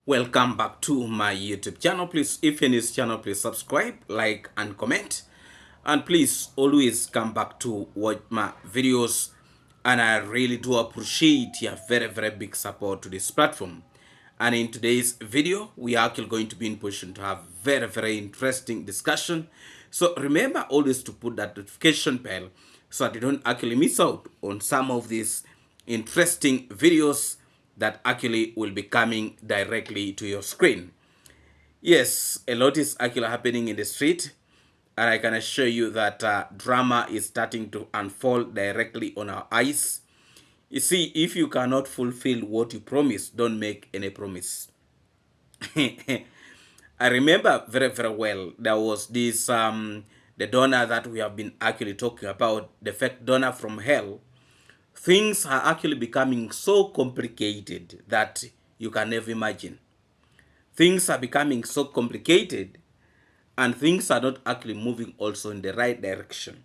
Welcome back to my YouTube channel. Please, if you're in this channel, please subscribe, like, and comment. And please always come back to watch my videos. And I really do appreciate your very big support to this platform. And in today's video, we are actually going to be in position to have very interesting discussion. So remember always to put that notification bell so that you don't actually miss out on some of these interesting videos that actually will be coming directly to your screen. Yes, a lot is actually happening in the street, and I can assure you that drama is starting to unfold directly on our eyes. You see, if you cannot fulfill what you promise, don't make any promise. I remember very well there was this the donor that we have been actually talking about, the fake donor from hell. Things are actually becoming so complicated that you can never imagine. Things are becoming so complicated and things are not actually moving also in the right direction.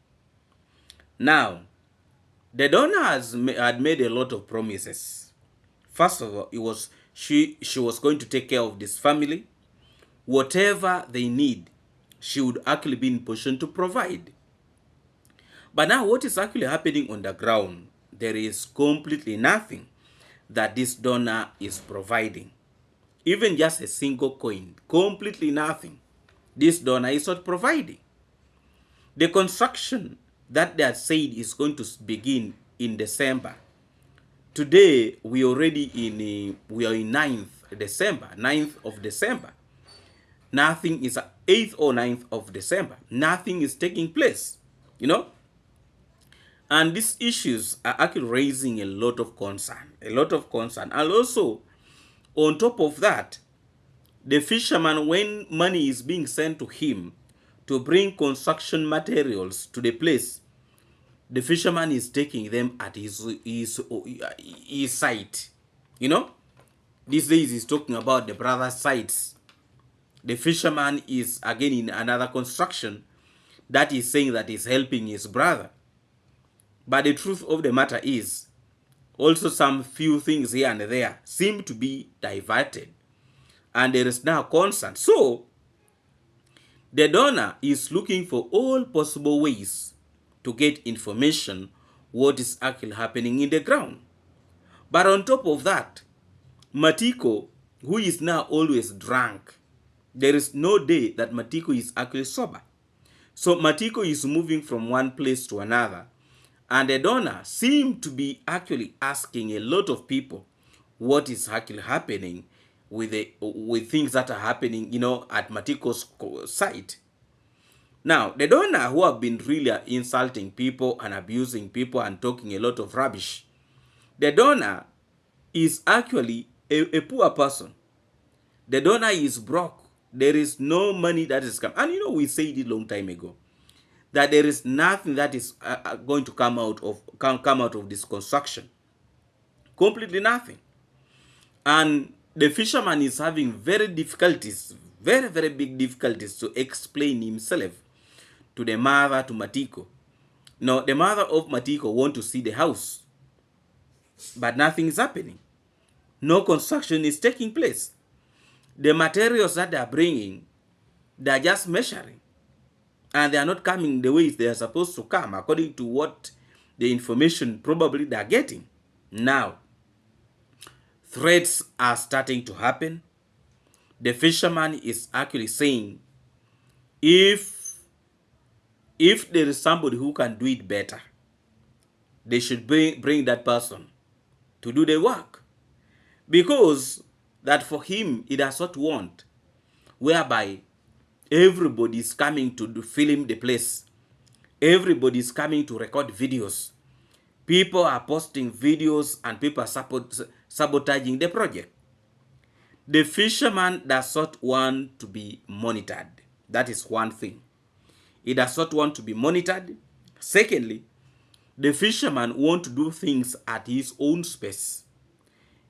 Now, the donor had made a lot of promises. First of all, it was she was going to take care of this family. Whatever they need, she would actually be in position to provide. But now what is actually happening on the ground? There is completely nothing that this donor is providing. Even just a single coin, completely nothing. This donor is not providing. The construction that they had said is going to begin in December. Today we already we are in 9th of December. Nothing is 8th or 9th of December. Nothing is taking place. You know? And these issues are actually raising a lot of concern. And also, on top of that, the fisherman, when money is being sent to him to bring construction materials to the place, the fisherman is taking them at his site. You know, these days he's talking about the brother's sites. The fisherman is again in another construction that is saying that he's helping his brother. But the truth of the matter is, also some few things here and there seem to be diverted. And there is now concern. So, the donor is looking for all possible ways to get information what is actually happening in the ground. But on top of that, Matiko, who is now always drunk, there is no day that Matiko is actually sober. So Matiko is moving from one place to another. And the donor seemed to be actually asking a lot of people what is actually happening with things that are happening, at Matiko's site. Now, the donor who have been really insulting people and abusing people and talking a lot of rubbish, the donor is actually a poor person. The donor is broke. There is no money that is coming. And we said it a long time ago that there is nothing that is going to come out of this construction. Completely nothing. And the fisherman is having very big difficulties to explain himself to the mother, to Matiko. Now, the mother of Matiko want to see the house, but nothing is happening. No construction is taking place. The materials that they are bringing, they are just measuring, and they are not coming the way they are supposed to come, according to what the information probably they are getting. Now, threats are starting to happen. The fisherman is actually saying, if there is somebody who can do it better, they should bring that person to do the work. Because that for him, he does not want whereby everybody is coming to film the place. Everybody is coming to record videos. People are posting videos and people are sabotaging the project. The fisherman does not want to be monitored. That is one thing. He does not want to be monitored. Secondly, the fisherman wants to do things at his own space.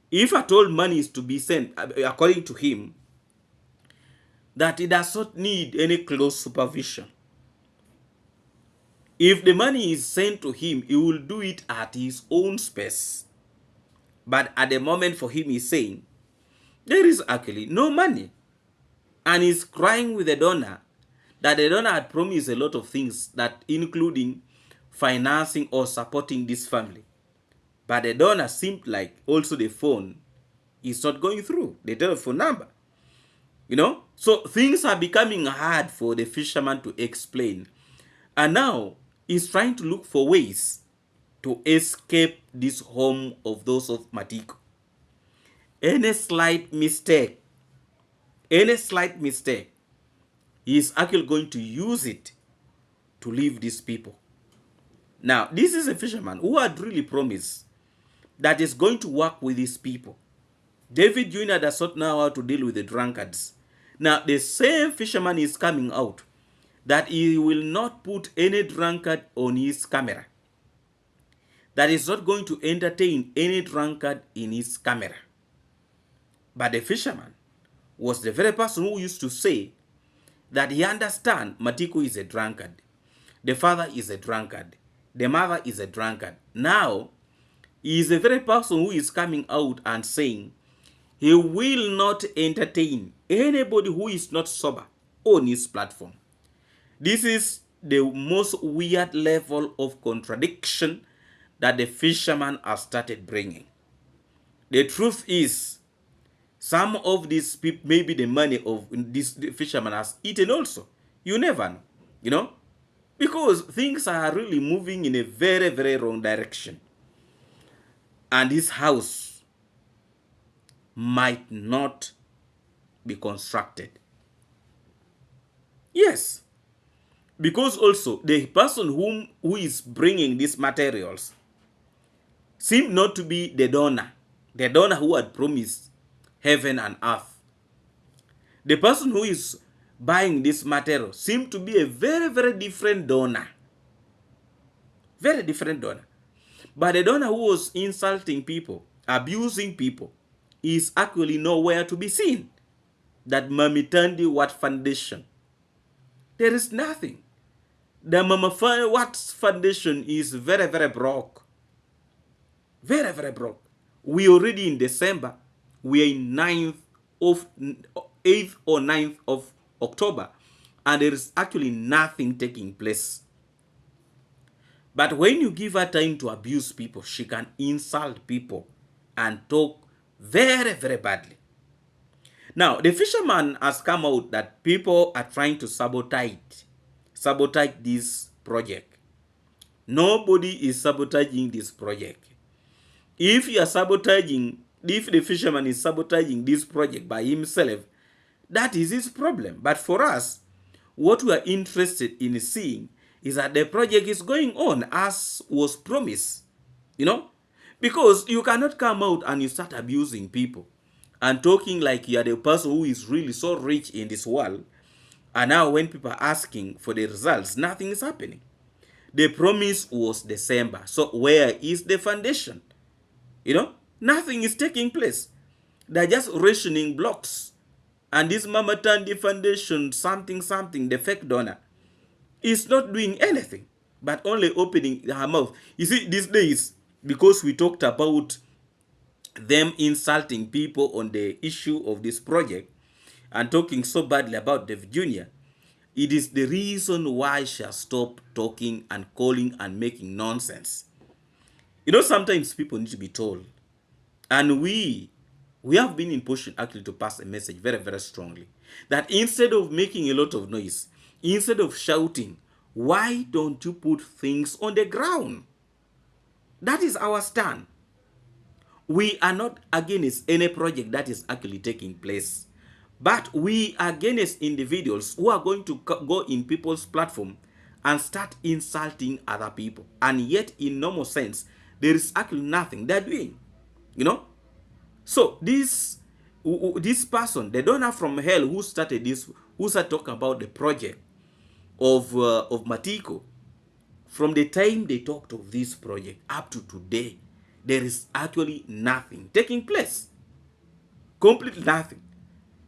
If at all money is to be sent, according to him, that he does not need any close supervision. If the money is sent to him, he will do it at his own space. But at the moment for him, he's saying There is actually no money. And he's crying with the donor that the donor had promised a lot of things, that including financing or supporting this family. But the donor seemed like also the phone is not going through, the telephone number. So things are becoming hard for the fisherman to explain. And now he's trying to look for ways to escape this home of those of Matiko. Any slight mistake, he is actually going to use it to leave these people. Now, this is a fisherman who had really promised that is going to work with these people. David Jr. does not know how to deal with the drunkards. Now, the same fisherman is coming out that he will not put any drunkard on his camera. That is not going to entertain any drunkard in his camera. But the fisherman was the very person who used to say that he understands Matiko is a drunkard. The father is a drunkard. The mother is a drunkard. Now, he is the very person who is coming out and saying he will not entertain anybody who is not sober on his platform. This is the most weird level of contradiction that the fisherman has started bringing. The truth is, some of these people, maybe the money of this fisherman has eaten also. You never know, because things are really moving in a very, very wrong direction. And this house might not be constructed. Yes, because also the person who is bringing these materials seemed not to be the donor who had promised heaven and earth. The person who is buying this material seemed to be a very, very different donor. Very different donor. But the donor who was insulting people, abusing people, is actually nowhere to be seen. That Mamitandi Wat Foundation, there is nothing. The Mama Wat Foundation is very, very broke. Very, very broke. We already in December. We are in 8th or 9th of October. And there is actually nothing taking place. But when you give her time to abuse people, she can insult people and talk very, very badly. Now, the fisherman has come out that people are trying to sabotage this project. Nobody is sabotaging this project. If the fisherman is sabotaging this project by himself, that is his problem. But for us, what we are interested in seeing is that the project is going on as was promised. Because you cannot come out and you start abusing people and talking like you are the person who is really so rich in this world. And now when people are asking for the results, nothing is happening. The promise was December. So where is the foundation? Nothing is taking place. They're just rationing blocks. And this Mama Tandi Foundation, something, the fake donor, is not doing anything, but only opening her mouth. You see, these days, because we talked about them insulting people on the issue of this project and talking so badly about David Jr., it is the reason why she has stopped talking and calling and making nonsense. Sometimes people need to be told. And we have been in position actually to pass a message very, very strongly. That instead of making a lot of noise, instead of shouting, why don't you put things on the ground? That is our stand. We are not against any project that is actually taking place. But we are against individuals who are going to go in people's platform and start insulting other people. And yet, in normal sense, there is actually nothing they're doing. So this person, the donor from hell who started this, who started talking about the project of Matiko, from the time they talked of this project up to today, there is actually nothing taking place. Completely nothing.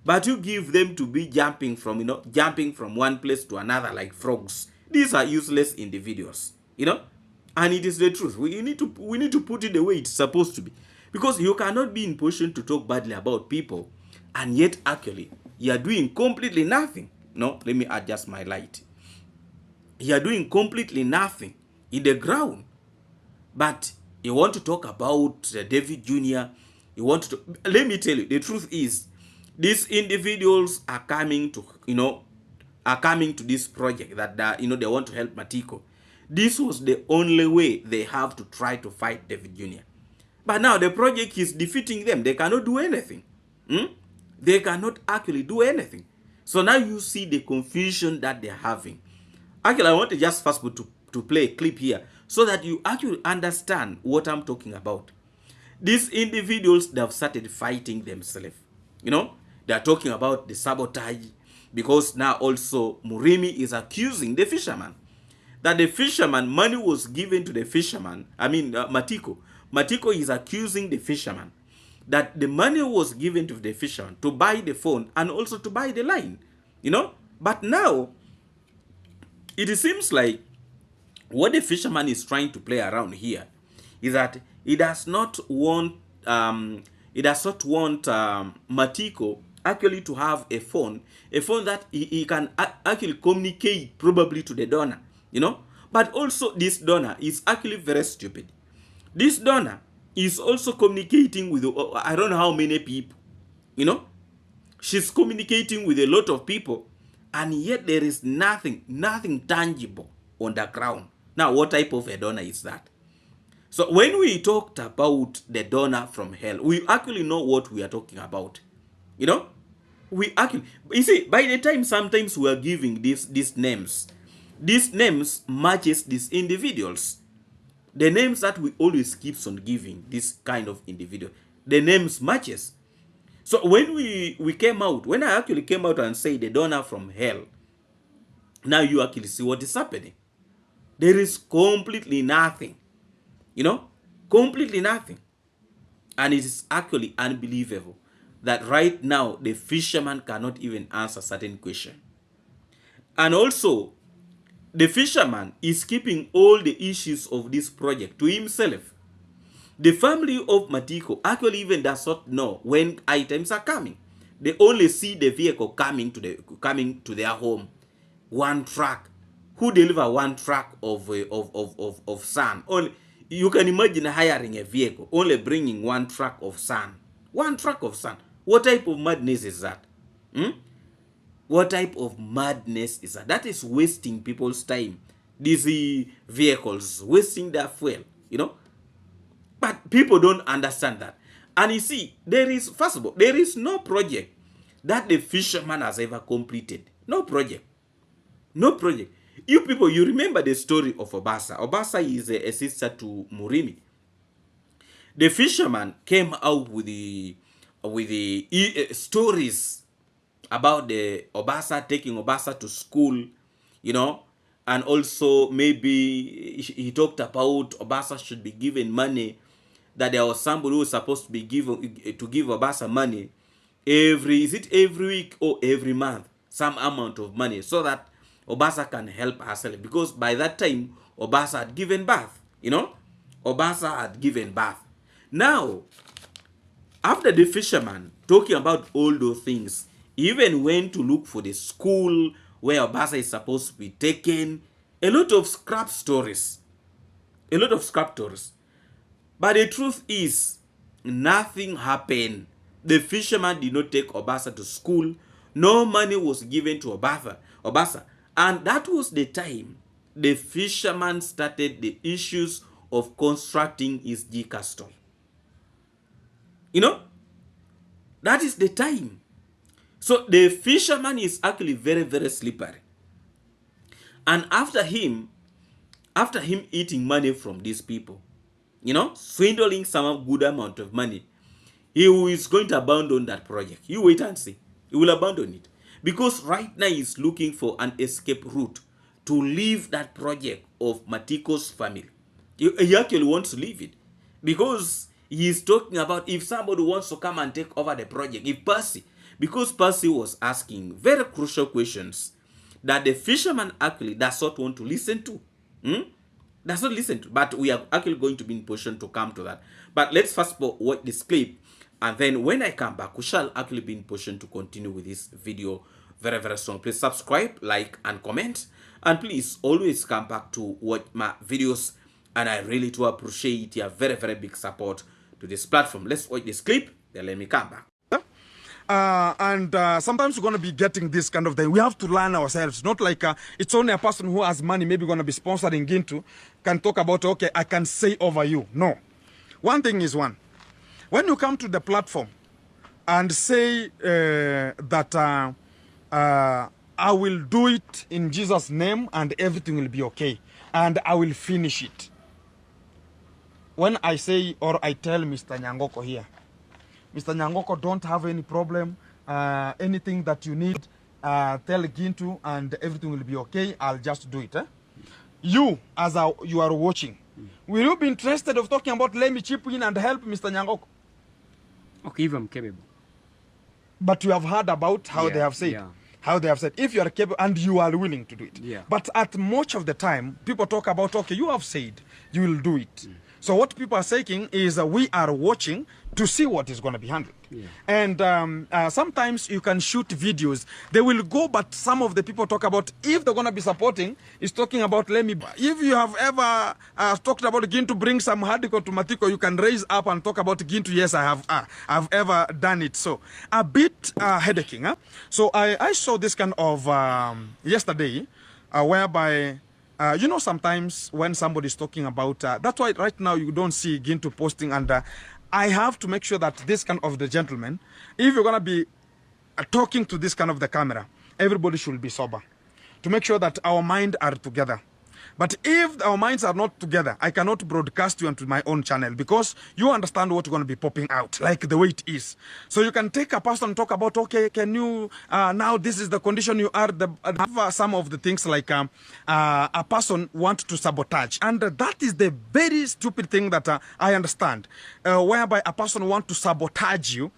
But you give them to be jumping from one place to another like frogs. These are useless individuals, and it is the truth. We need to put it the way it's supposed to be, because you cannot be in position to talk badly about people and yet actually you are doing completely nothing. No, let me adjust my light. You are doing completely nothing in the ground. But you want to talk about David Jr. You want to let me tell you, the truth is these individuals are coming to, are coming to this project that they want to help Matiko. This was the only way they have to try to fight David Jr. But now the project is defeating them. They cannot do anything. They cannot actually do anything. So now you see the confusion that they're having. Actually, I want to just fast forward to play a clip here so that you actually understand what I'm talking about. These individuals, they have started fighting themselves. They are talking about the sabotage, because now also Murimi is accusing the fisherman that the fisherman, money was given to the fisherman. Matiko. Matiko is accusing the fisherman that the money was given to the fisherman to buy the phone and also to buy the line. But now it seems like what the fisherman is trying to play around here is that he does not want Matiko actually to have a phone that he can actually communicate probably to the donor, But also this donor is actually very stupid. This donor is also communicating with I don't know how many people, She's communicating with a lot of people, and yet there is nothing tangible on the ground. Now, what type of a donor is that? So when we talked about the donor from hell, we actually know what we are talking about. We actually, you see, by the time sometimes we are giving these names matches these individuals. The names that we always keeps on giving this kind of individual, the names matches. So when when I actually came out and say the donor from hell, now you actually see what is happening. There is completely nothing, completely nothing. And it is actually unbelievable that right now the fisherman cannot even answer certain questions. And also, the fisherman is keeping all the issues of this project to himself. The family of Matiko actually even does not know when items are coming. They only see the vehicle coming to their home. One truck. Who deliver one truck of sand? Only you can imagine hiring a vehicle, only bringing one truck of sand. One truck of sand. What type of madness is that? What type of madness is that? That is wasting people's time. These vehicles, wasting their fuel, But people don't understand that. And you see, first of all, there is no project that the fisherman has ever completed. No project. No project. You people, you remember the story of Obasa. Obasa is a sister to Murimi. The fisherman came out with the stories about the Obasa, taking Obasa to school, and also maybe he talked about Obasa should be given money, that there was somebody who was supposed to be give Obasa money every week or every month, some amount of money, so that Obasa can help herself, because by that time Obasa had given birth, Obasa had given birth. Now, after the fisherman talking about all those things, he even went to look for the school where Obasa is supposed to be taken. A lot of scrap stories. But the truth is, nothing happened. The fisherman did not take Obasa to school. No money was given to Obasa. And that was the time the fisherman started the issues of constructing his G castle. That is the time. So the fisherman is actually very, very slippery. And after him eating money from these people, swindling some good amount of money, he is going to abandon that project. You wait and see. He will abandon it. Because right now he's looking for an escape route to leave that project of Matiko's family. He actually wants to leave it. Because he's talking about if somebody wants to come and take over the project, because Percy was asking very crucial questions that the fisherman actually does not want to listen to. Does not listen to. But we are actually going to be in position to come to that. But let's first of all watch this clip And then when I come back, we shall actually be in position to continue with this video very, very soon. Please subscribe, like, and comment. And please always come back to watch my videos. And I really do appreciate your very, very big support to this platform. Let's watch this clip, then let me come back. Sometimes we're going to be getting this kind of thing. We have to learn ourselves. Not like it's only a person who has money, maybe going to be sponsoring Gintu, can talk about, okay, I can say over you. No. One thing is one. When you come to the platform and say that I will do it in Jesus' name and everything will be okay, and I will finish it. When I say or I tell Mr. Nyangoko here, Mr. Nyangoko, don't have any problem. Anything that you need, tell Gintu and everything will be okay. I'll just do it. You, as you are watching, will you be interested of talking about let me chip in and help Mr. Nyangoko? Okay, if I'm capable. But you have heard about how they have said. How they have said, if you are capable and you are willing to do it. But at much of the time, people talk about, okay, you have said you will do it. So what people are saying is we are watching to see what is going to be handled. And sometimes you can shoot videos. They will go, but some of the people talk about, if they're going to be supporting, is talking about, let me, if you have ever talked about Gintu, bring some hardcore to Matiko, you can raise up and talk about Gintu. Yes, I have I've ever done it. So a bit headaching. Huh? So I saw this kind of yesterday, whereby you know, sometimes when somebody's talking about, that's why right now you don't see Gintu posting, and I have to make sure that this kind of the gentleman, if you're going to be talking to this kind of the camera, everybody should be sober to make sure that our minds are together. But if our minds are not together, I cannot broadcast you onto my own channel because you understand what's going to be popping out, like the way it is. So you can take a person and talk about, okay, can you, now this is the condition you are, some of the things like a person want to sabotage. And that is the very stupid thing that I understand, whereby a person want to sabotage you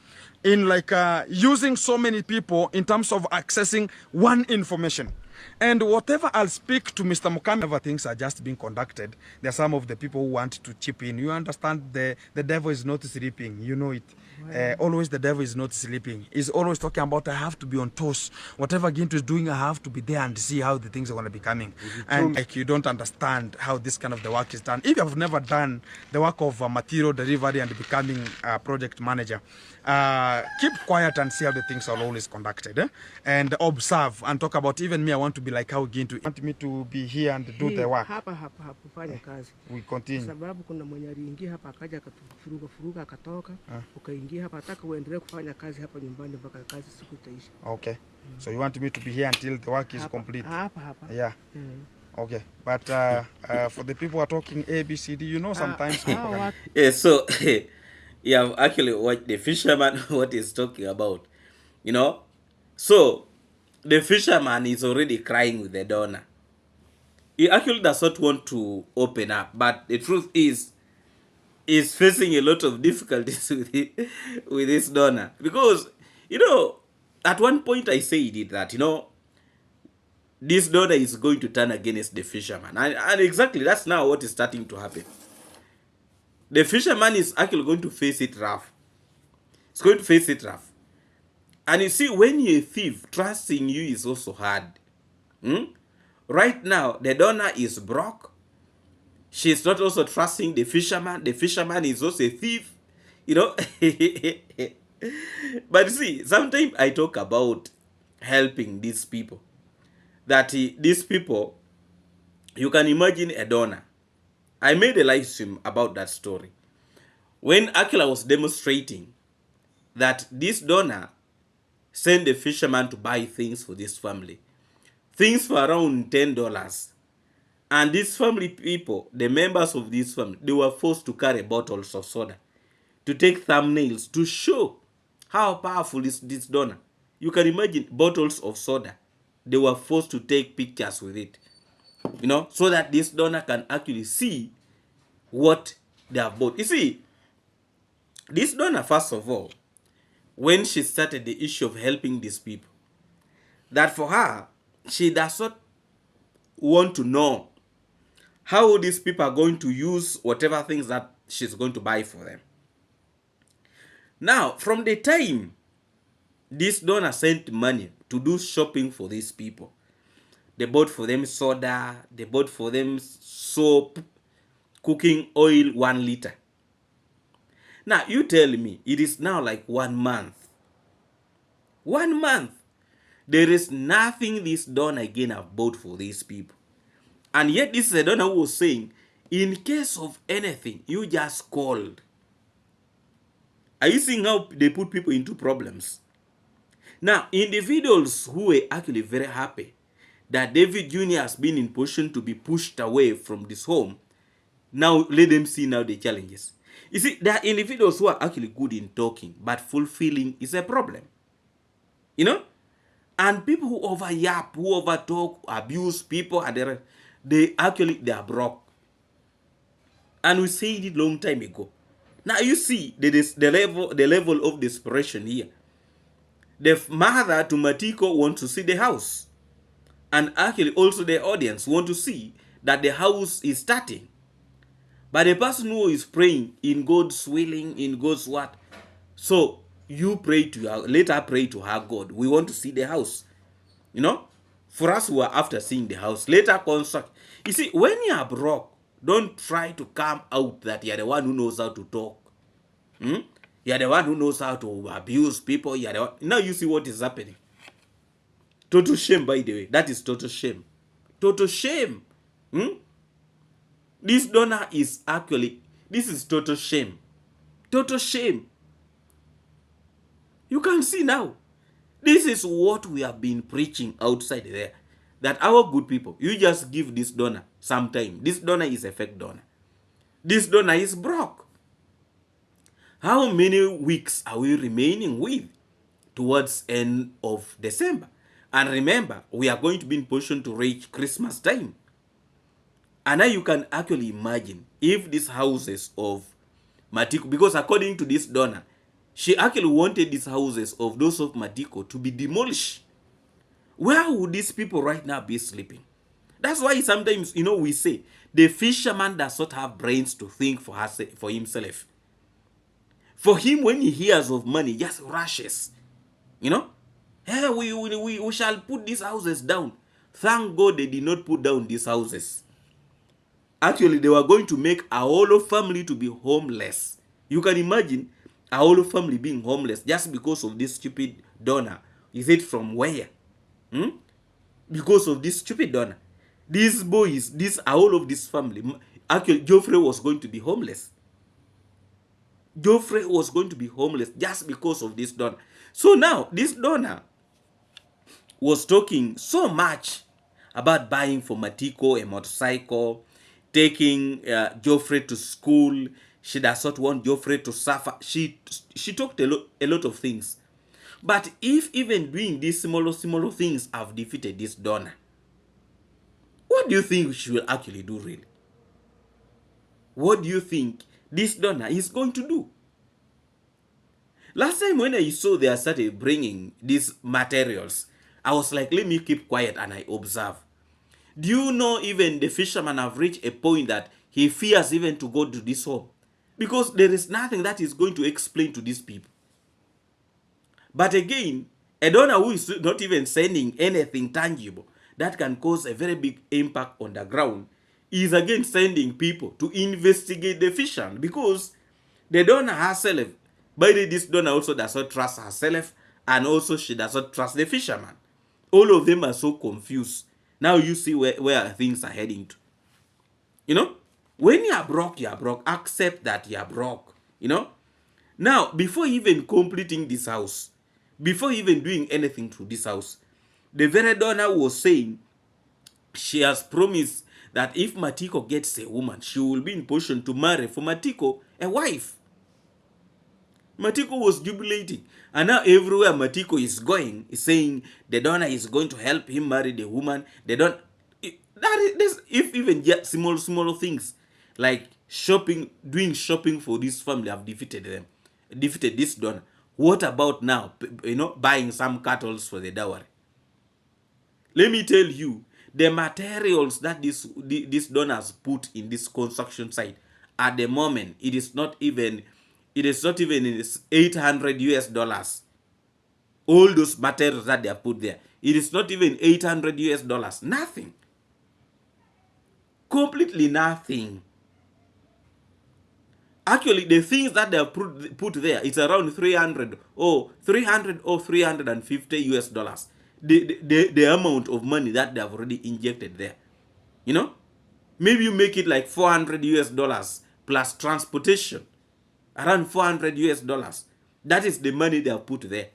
in like using so many people in terms of accessing one information. And whatever I'll speak to Mr. Mukami, whatever things are just being conducted, there are some of the people who want to chip in. You understand the devil is not sleeping. You know it. Wow. Always the devil is not sleeping. He's always talking about, I have to be on toes. Whatever Gintu is doing, I have to be there and see how the things are going to be coming. And like you don't understand how this kind of the work is done. If you have never done the work of material delivery and becoming a project manager, keep quiet and see how the things are always conducted, and observe and talk about, even me, I want to be like how Gintu want me to be here and do the work. We continue. Sababu kuna mwenye aliingia hapa akaja akatufuruga akatoka, ukaingia hapa ataka uendelee kufanya kazi hapa nyumbani mpaka kazi siku itaisha. Okay. So you want me to be here until the work is complete? Hapa. Yeah. Okay. But for the people who are talking ABCD, you know, sometimes people can... Yeah, so you have actually watched the fisherman what he's talking about, you know. So the fisherman is already crying with the donor. He actually does not want to open up, but the truth is he's facing a lot of difficulties with this donor, because, you know, at one point I said it that, you know, this donor is going to turn against the fisherman, and exactly that's now what is starting to happen. The fisherman is actually going to face it rough. It's going to face it rough. And you see, when you're a thief, trusting you is also hard. Right now, the donor is broke. She's not also trusting the fisherman. The fisherman is also a thief. You know? But see, sometimes I talk about helping these people. That these people, you can imagine a donor. I made a live stream about that story. When Akila was demonstrating that this donor sent the fisherman to buy things for this family. Things for around $10. And these family people, the members of this family, they were forced to carry bottles of soda to take thumbnails to show how powerful is this donor. You can imagine bottles of soda. They were forced to take pictures with it, you know, so that this donor can actually see what they have bought. You see, this donor, first of all, when she started the issue of helping these people, that for her, she does not want to know how these people are going to use whatever things that she's going to buy for them. Now, from the time this donor sent money to do shopping for these people, they bought for them soda, they bought for them soap, cooking oil 1 liter. Now, you tell me, it is now like 1 month. 1 month. There is nothing this donor again have bought for these people. And yet this is a donor who was saying, in case of anything, you just called. Are you seeing how they put people into problems? Now, individuals who were actually very happy that David Jr. has been in position to be pushed away from this home, now let them see now the challenges. You see, there are individuals who are actually good in talking, but fulfilling is a problem. You know? And people who over yap, who over talk, abuse people, and they are broke. And we said it long time ago. Now you see the level of desperation here. The mother to Matiko wants to see the house. And actually also the audience want to see that the house is starting. But the person who is praying in God's willing, in God's what? So you pray to her, let her pray to her God. We want to see the house. You know? For us who are after seeing the house, later construct. You see, when you are broke, don't try to come out that you're the one who knows how to talk. You're the one who knows how to abuse people. You're the one. Now you see what is happening. Total shame, by the way. That is total shame. Total shame. This donor is actually, this is total shame. Total shame. You can see now. This is what we have been preaching outside there. That our good people, you just give this donor some time. This donor is a fake donor. This donor is broke. How many weeks are we remaining with towards end of December? And remember, we are going to be in position to reach Christmas time. And now you can actually imagine if these houses of Matiko, because according to this donor, she actually wanted these houses of those of Matiko to be demolished. Where would these people right now be sleeping? That's why sometimes, we say, the fisherman does not have brains to think for himself. For him, when he hears of money, just rushes. Hey, we shall put these houses down. Thank God they did not put down these houses. Actually, they were going to make a whole family to be homeless. You can imagine a whole family being homeless just because of this stupid donor. Is it from where? Because of this stupid donor. These boys, all of this family. Actually, Geoffrey was going to be homeless. Geoffrey was going to be homeless just because of this donor. So now, this donor was talking so much about buying for Matiko a motorcycle, taking Geoffrey to school. She does not want Geoffrey to suffer. She talked a lot of things. But if even doing these smaller things have defeated this donor, what do you think she will actually do really? What do you think this donor is going to do? Last time when I saw they started bringing these materials, I was like, let me keep quiet and I observe. Do you know even the fisherman have reached a point that he fears even to go to this home? Because there is nothing that is going to explain to these people. But again, a donor who is not even sending anything tangible that can cause a very big impact on the ground is again sending people to investigate the fisherman, because the donor herself, by the way, this donor also does not trust herself, and also she does not trust the fisherman. All of them are so confused. Now you see where things are heading to. When you are broke, accept that you are broke. Now, before even completing this house, before even doing anything to this house, the very donor was saying she has promised that if Matiko gets a woman, she will be in position to marry for Matiko a wife. Matiko was jubilating. And now everywhere Matiko is going, is saying the donor is going to help him marry the woman. They don't. If even small things like shopping, doing shopping for this family have defeated them, defeated this donor. What about now, buying some cattle for the dowry? Let me tell you, the materials that these donors put in this construction site, at the moment, it is not even It is not even 800 US dollars. All those materials that they have put there. It is not even 800 US dollars. Nothing. Completely nothing. Actually, the things that they have put there, it's around 300 or 350 US dollars. The amount of money that they have already injected there. You know? Maybe you make it like 400 US dollars plus transportation. Around 400 US dollars. That is the money they have put there.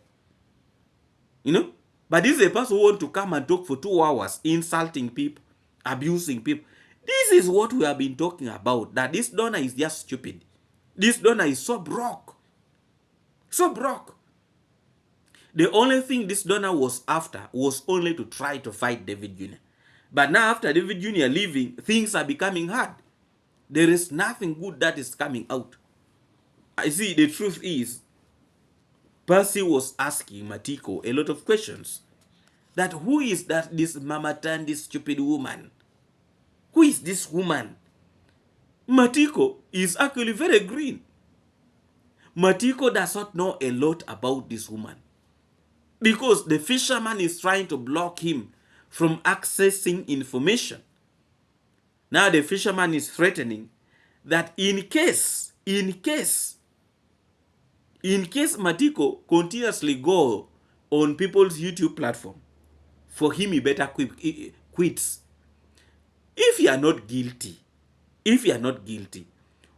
You know? But this is a person who wants to come and talk for 2 hours, insulting people, abusing people. This is what we have been talking about, that this donor is just stupid. This donor is so broke. So broke. The only thing this donor was after was only to try to fight David Jr. But now after David Jr. leaving, things are becoming hard. There is nothing good that is coming out. I see, the truth is, Percy was asking Matiko a lot of questions. That who is that this Mama Tandy stupid woman? Who is this woman? Matiko is actually very green. Matiko does not know a lot about this woman. Because the fisherman is trying to block him from accessing information. Now the fisherman is threatening that in case Matiko continuously go on people's YouTube platform, for him he better quits. If you are not guilty,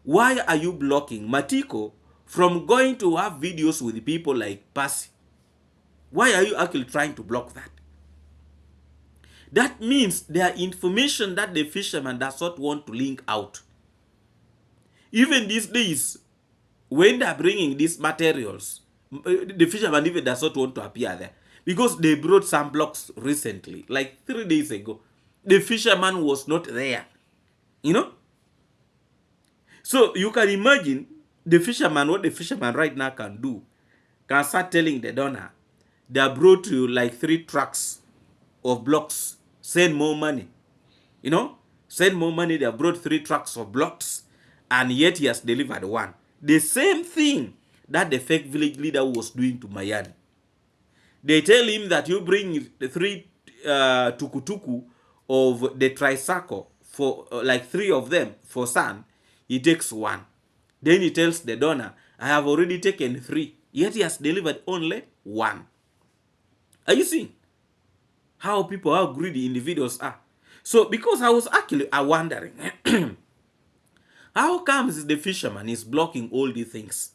why are you blocking Matiko from going to have videos with people like Percy? Why are you actually trying to block that? That means there are information that the fisherman does not want to link out. Even these days, when they are bringing these materials, the fisherman even does not want to appear there. Because they brought some blocks recently, like 3 days ago. The fisherman was not there. You know? So you can imagine the fisherman, what the fisherman right now can do, can start telling the donor, they have brought you like 3 trucks of blocks, send more money. You know, send more money, they have brought 3 trucks of blocks, and yet he has delivered 1. The same thing that the fake village leader was doing to Mayani. They tell him that you bring the 3 tukutuku of the tricycle, for like 3 of them for son, he takes 1. Then he tells the donor, I have already taken 3, yet he has delivered only 1. Are you seeing how greedy individuals are? So because I was actually wondering, how comes the fisherman is blocking all these things?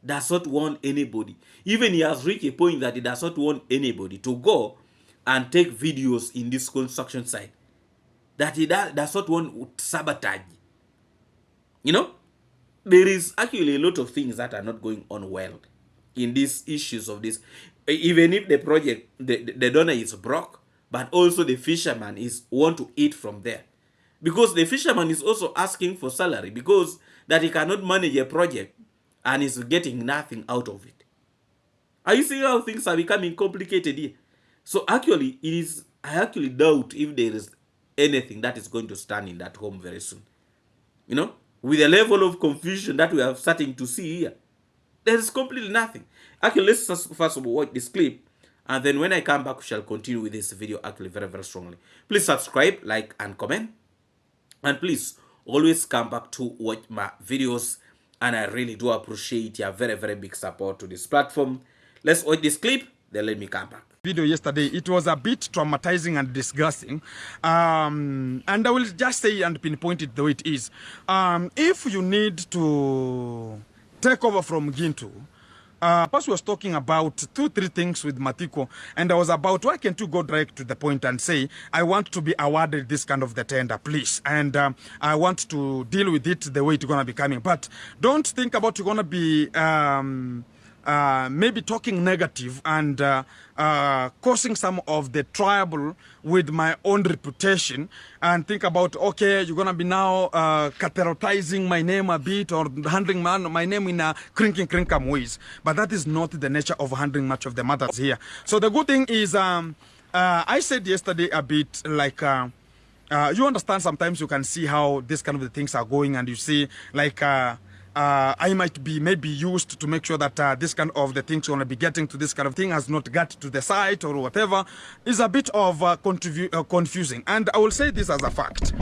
Does not want anybody. Even he has reached a point that he does not want anybody to go and take videos in this construction site. That he does not want sabotage. You know, there is actually a lot of things that are not going on well in these issues of this. Even if the project, the donor is broke, but also the fisherman want to eat from there. Because the fisherman is also asking for salary because that he cannot manage a project and is getting nothing out of it. Are you seeing how things are becoming complicated here? So actually, I actually doubt if there is anything that is going to stand in that home very soon. You know, with the level of confusion that we are starting to see here, there is completely nothing. Actually, let's first of all watch this clip, and then when I come back, we shall continue with this video actually very, very strongly. Please subscribe, like, and comment. And please always come back to watch my videos. And I really do appreciate your very, very big support to this platform. Let's watch this clip, then let me come back. Video yesterday, it was a bit traumatizing and disgusting, and I will just say and pinpoint it the way it is. If you need to take over from Gintu, Pastor was talking about 2-3 things with Matiko, and I was about, why can't you go direct to the point and say, I want to be awarded this kind of the tender, please, and I want to deal with it the way it's going to be coming. But don't think about you're going to be maybe talking negative and causing some of the trouble with my own reputation, and think about, okay, you're gonna be now catheterizing my name a bit or handling my name in a crinkum ways. But that is not the nature of handling much of the matters here. So the good thing is, I said yesterday a bit like, you understand, sometimes you can see how this kind of the things are going, and you see like I might be maybe used to make sure that this kind of the things going to be getting to this kind of thing has not got to the site or whatever, is a bit of confusing. And I will say this as a fact.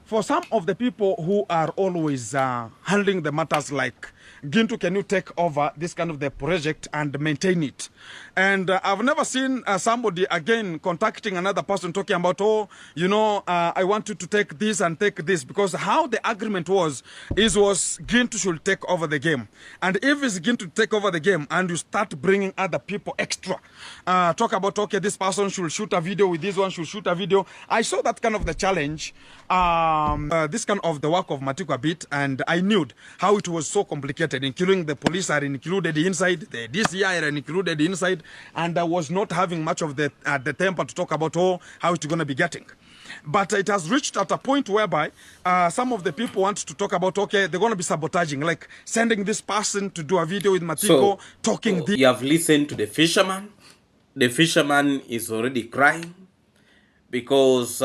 For some of the people who are always handling the matters like, Gintu, can you take over this kind of the project and maintain it? And I've never seen somebody again contacting another person talking about, oh, you know, I want you to take this and take this, because how the agreement was Gintu should take over the game. And if it's Gintu to take over the game and you start bringing other people extra, talk about, okay, this person should shoot a video with this one, should shoot a video. I saw that kind of the challenge, this kind of the work of Matiko a bit, and I knew how it was so complicated, including the police are included inside, the DCI are included inside, and I was not having much of the temper to talk about how it's going to be getting. But it has reached at a point whereby some of the people want to talk about, okay, they're going to be sabotaging, like sending this person to do a video with Matiko, talking this. You have listened to the fisherman. The fisherman is already crying because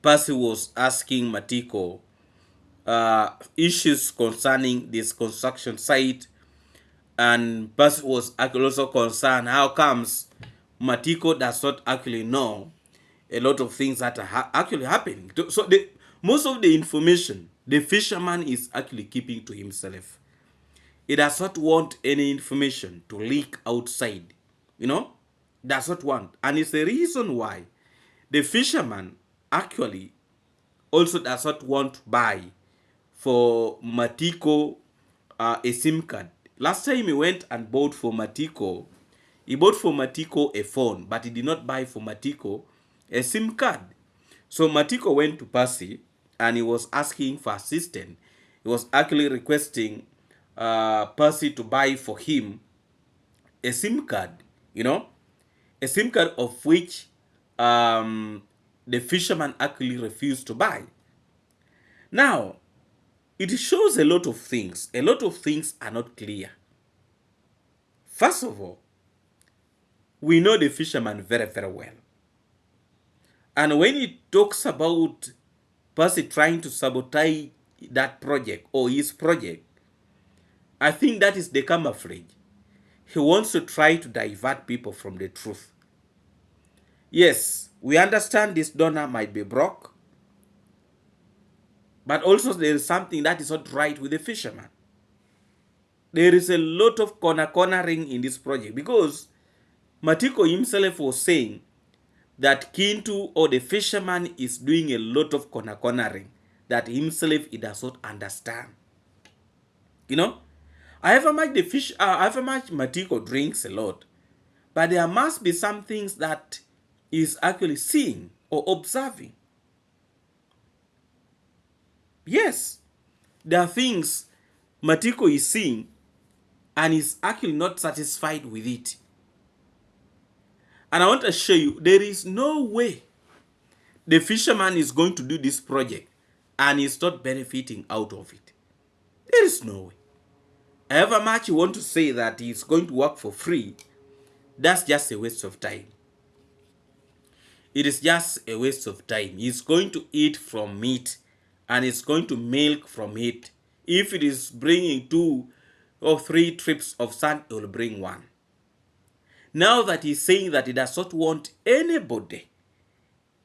Percy was asking Matiko issues concerning this construction site, and Percy was also concerned how comes Matiko does not actually know a lot of things that are actually happening. So most of the information the fisherman is actually keeping to himself. He does not want any information to leak outside, you know, does not want. And it's the reason why the fisherman actually also does not want to buy for Matiko a SIM card. Last time he went and bought for Matiko, he bought for Matiko a phone, but he did not buy for Matiko a SIM card. So Matiko went to Percy and he was asking for assistance. He was actually requesting Percy to buy for him a SIM card, you know, a SIM card of which the fisherman actually refused to buy. Now, it shows a lot of things. A lot of things are not clear. First of all, we know the fisherman very, very well. And when he talks about Percy trying to sabotage that project or his project, I think that is the camouflage. He wants to try to divert people from the truth. Yes, we understand this donor might be broke, but also there is something that is not right with the fisherman. There is a lot of cornering in this project, because Matiko himself was saying that Kintu or the fisherman is doing a lot of cornering that himself he does not understand. You know, however much Matiko drinks a lot, but there must be some things that he is actually seeing or observing. Yes, there are things Matiko is seeing and is actually not satisfied with it. And I want to show you, there is no way the fisherman is going to do this project and is not benefiting out of it. There is no way. However much you want to say that he's going to work for free, that's just a waste of time. It is just a waste of time. He's going to eat from meat and he's going to milk from it. If it is bringing 2 or 3 trips of sand, he will bring 1. Now that he's saying that he does not want anybody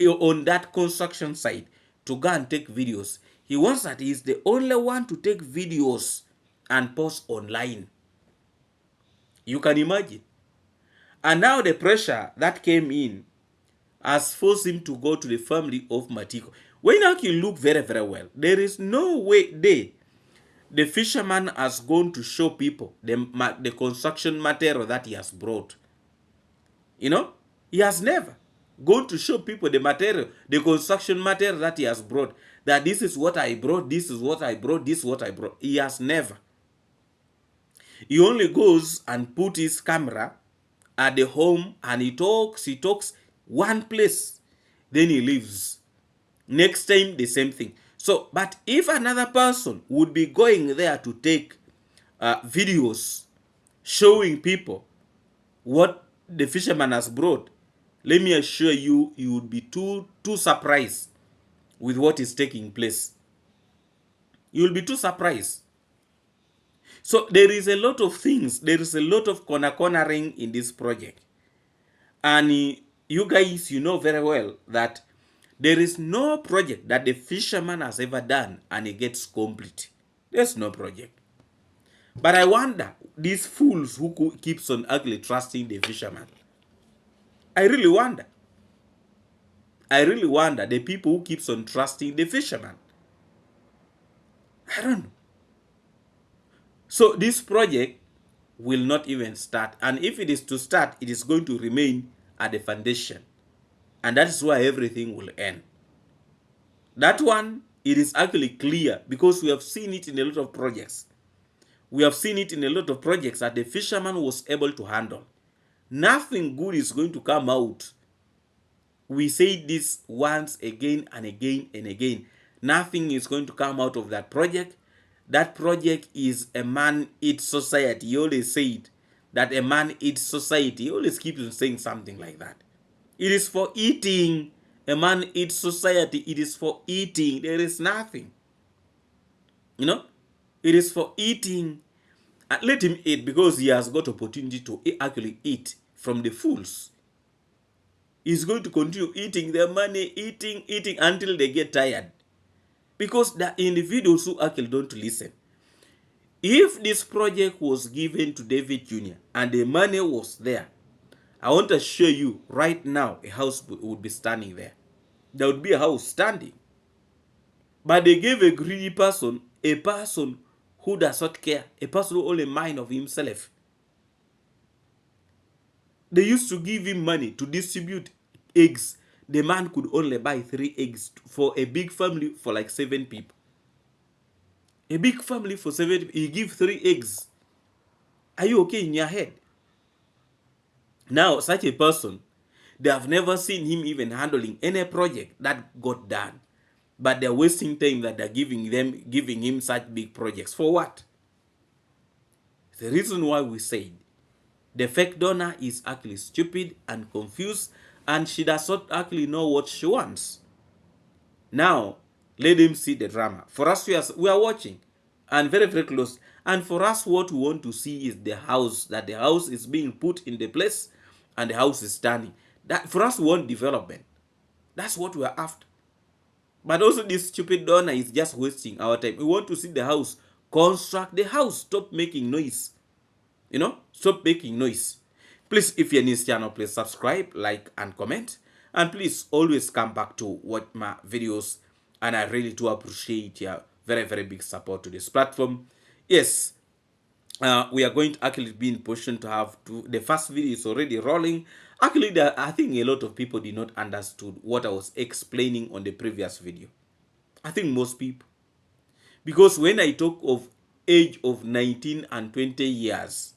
on that construction site to go and take videos, he wants that he is the only one to take videos and post online. You can imagine. And now the pressure that came in has forced him to go to the family of Matiko. When you look very, very well, there is no way the fisherman has gone to show people the construction material that he has brought. You know, he has never gone to show people the material, the construction material that he has brought. That this is what I brought, this is what I brought, this is what I brought. He has never. He only goes and put his camera at the home and he talks one place, then he leaves. Next time, the same thing. So, but if another person would be going there to take videos showing people what the fisherman has brought, let me assure you, you would be too surprised with what is taking place. You'll be too surprised. So there is a lot of things. There is a lot of cornering in this project. And you guys, you know very well that there is no project that the fisherman has ever done and it gets complete. There's no project. But I wonder, these fools who keeps on ugly trusting the fisherman. I really wonder. I really wonder the people who keeps on trusting the fisherman. I don't know. So this project will not even start. And if it is to start, it is going to remain at the foundation. And that is where everything will end. That one, it is actually clear because we have seen it in a lot of projects. We have seen it in a lot of projects that the fisherman was able to handle. Nothing good is going to come out. We say this once again and again and again. Nothing is going to come out of that project. That project is a man eats society. You always say it, that a man eats society. He always keeps on saying something like that. It is for eating. A man eats society. It is for eating. There is nothing. You know, it is for eating. And let him eat because he has got opportunity to actually eat from the fools. He's going to continue eating their money, eating until they get tired. Because the individuals who actually don't listen. If this project was given to David Jr. and the money was there, I want to show you right now a house would be standing there. There would be a house standing. But they gave a greedy person, a person who does not care, a person who only mind of himself. They used to give him money to distribute eggs. The man could only buy 3 eggs for a big family for like 7 people. A big family for 7 people, he give 3 eggs. Are you okay in your head? Now, such a person, they have never seen him even handling any project that got done. But they're wasting time that they're giving him such big projects. For what? The reason why we said the fake donor is actually stupid and confused, and she does not actually know what she wants. Now, let him see the drama. For us, we are watching, and very, very close. And for us, what we want to see is the house, that the house is being put in the place, and the house is standing. That for us, we want development. That's what we are after. But also, this stupid donor is just wasting our time. We want to see the house. Construct the house. Stop making noise. You know, stop making noise. Please, if you're in this channel, please subscribe, like, and comment. And please always come back to watch my videos. And I really do appreciate your very, very big support to this platform. Yes, we are going to actually be in position to have the first video is already rolling. Actually, I think a lot of people did not understood what I was explaining on the previous video. I think most people. Because when I talk of age of 19 and 20 years,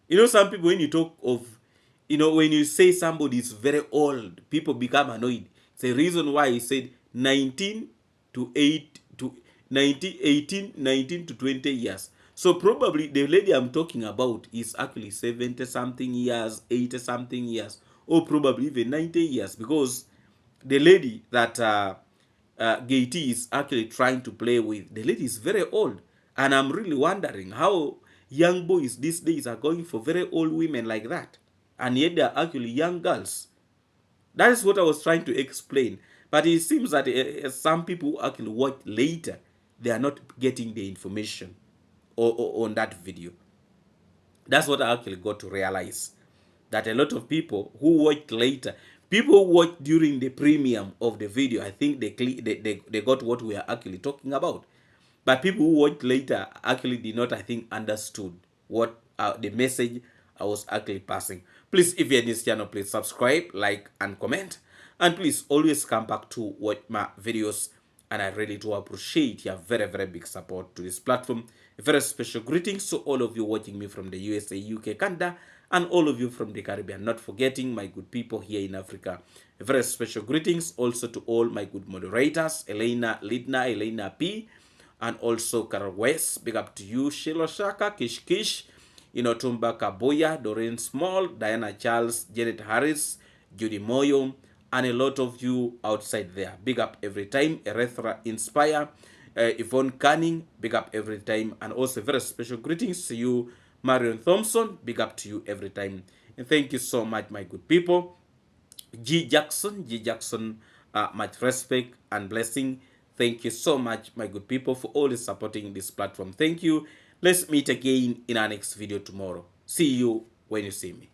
you know, some people, when you talk of, you know, when you say somebody is very old, people become annoyed. It's the reason why he said 19 to 19 to 20 years. So probably the lady I'm talking about is actually 70 something years, 80 something years, or probably even 90 years, because the lady that Gaty is actually trying to play with, the lady is very old. And I'm really wondering how young boys these days are going for very old women like that. And yet they're actually young girls. That is what I was trying to explain. But it seems that some people actually watch later, they are not getting the information on that video. That's what I actually got to realize. That a lot of people who watched later, people who watched during the premium of the video, I think they got what we are actually talking about. But people who watched later actually did not, I think, understood what the message I was actually passing. Please, if you're in this channel, please subscribe, like, and comment. And please always come back to watch my videos. And I really do appreciate your very, very big support to this platform. A very special greetings to all of you watching me from the USA, UK, Canada, and all of you from the Caribbean. Not forgetting my good people here in Africa. A very special greetings also to all my good moderators, Elena Lidna, Elena P., and also Carol West. Big up to you, Sheila Shaka, Kish Kish, Inotumba Kaboya, Doreen Small, Diana Charles, Janet Harris, Judy Moyo, and a lot of you outside there. Big up every time. Erethra Inspire, Yvonne Canning, big up every time. And also very special greetings to you, Marion Thompson, big up to you every time. And thank you so much, my good people. G. Jackson, much respect and blessing. Thank you so much, my good people, for always supporting this platform. Thank you. Let's meet again in our next video tomorrow. See you when you see me.